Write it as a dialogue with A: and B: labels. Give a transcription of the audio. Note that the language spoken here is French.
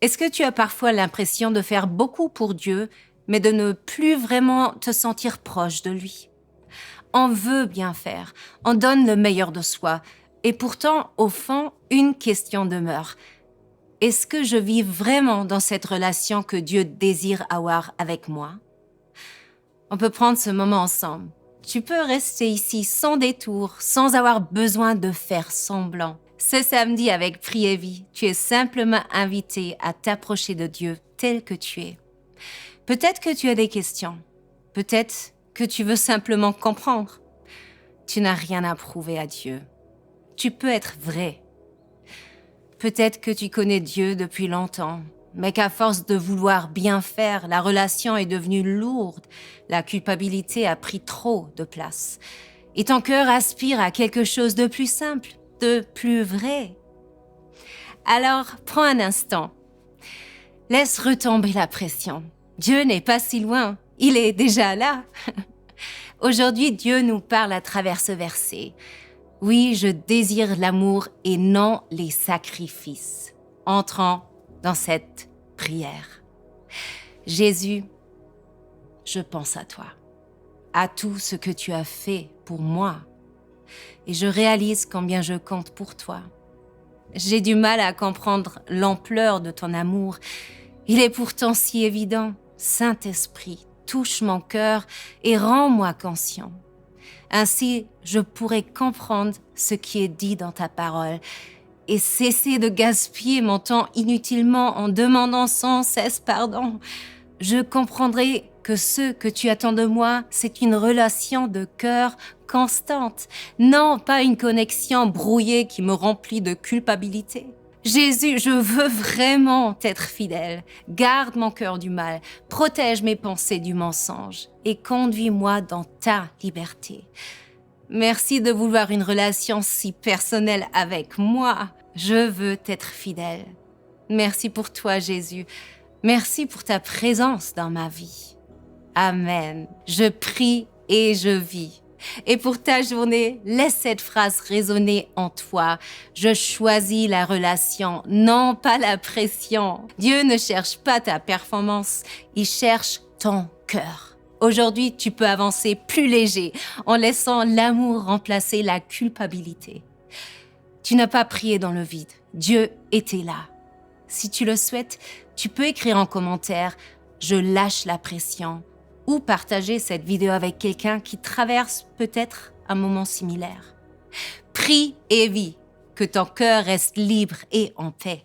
A: Est-ce que tu as parfois l'impression de faire beaucoup pour Dieu, mais de ne plus vraiment te sentir proche de lui? On veut bien faire, on donne le meilleur de soi, et pourtant, au fond, une question demeure. Est-ce que je vis vraiment dans cette relation que Dieu désire avoir avec moi? On peut prendre ce moment ensemble. Tu peux rester ici sans détour, sans avoir besoin de faire semblant. Ce samedi avec Prie et Vie, tu es simplement invité à t'approcher de Dieu tel que tu es. Peut-être que tu as des questions. Peut-être que tu veux simplement comprendre. Tu n'as rien à prouver à Dieu. Tu peux être vrai. Peut-être que tu connais Dieu depuis longtemps, mais qu'à force de vouloir bien faire, la relation est devenue lourde, la culpabilité a pris trop de place. Et ton cœur aspire à quelque chose de plus simple, de plus vrai. Alors, prends un instant. Laisse retomber la pression. Dieu n'est pas si loin, il est déjà là. Aujourd'hui, Dieu nous parle à travers ce verset. Oui, je désire l'amour et non les sacrifices. Entrons dans cette prière. Jésus, je pense à toi, à tout ce que tu as fait pour moi, et je réalise combien je compte pour toi. J'ai du mal à comprendre l'ampleur de ton amour. Il est pourtant si évident. Saint-Esprit, touche mon cœur et rends-moi conscient. Ainsi, je pourrai comprendre ce qui est dit dans ta parole et cesser de gaspiller mon temps inutilement en demandant sans cesse pardon. Je comprendrai que ce que tu attends de moi, c'est une relation de cœur constante, non pas une connexion brouillée qui me remplit de culpabilité. Jésus, je veux vraiment t'être fidèle. Garde mon cœur du mal, protège mes pensées du mensonge et conduis-moi dans ta liberté. Merci de vouloir une relation si personnelle avec moi. Je veux t'être fidèle. Merci pour toi, Jésus. Merci pour ta présence dans ma vie. Amen. Je prie et je vis. Et pour ta journée, laisse cette phrase résonner en toi. Je choisis la relation, non pas la pression. Dieu ne cherche pas ta performance, il cherche ton cœur. Aujourd'hui, tu peux avancer plus léger en laissant l'amour remplacer la culpabilité. Tu n'as pas prié dans le vide. Dieu était là. Si tu le souhaites, tu peux écrire en commentaire « Je lâche la pression » ou partager cette vidéo avec quelqu'un qui traverse peut-être un moment similaire. Prie et vis, que ton cœur reste libre et en paix.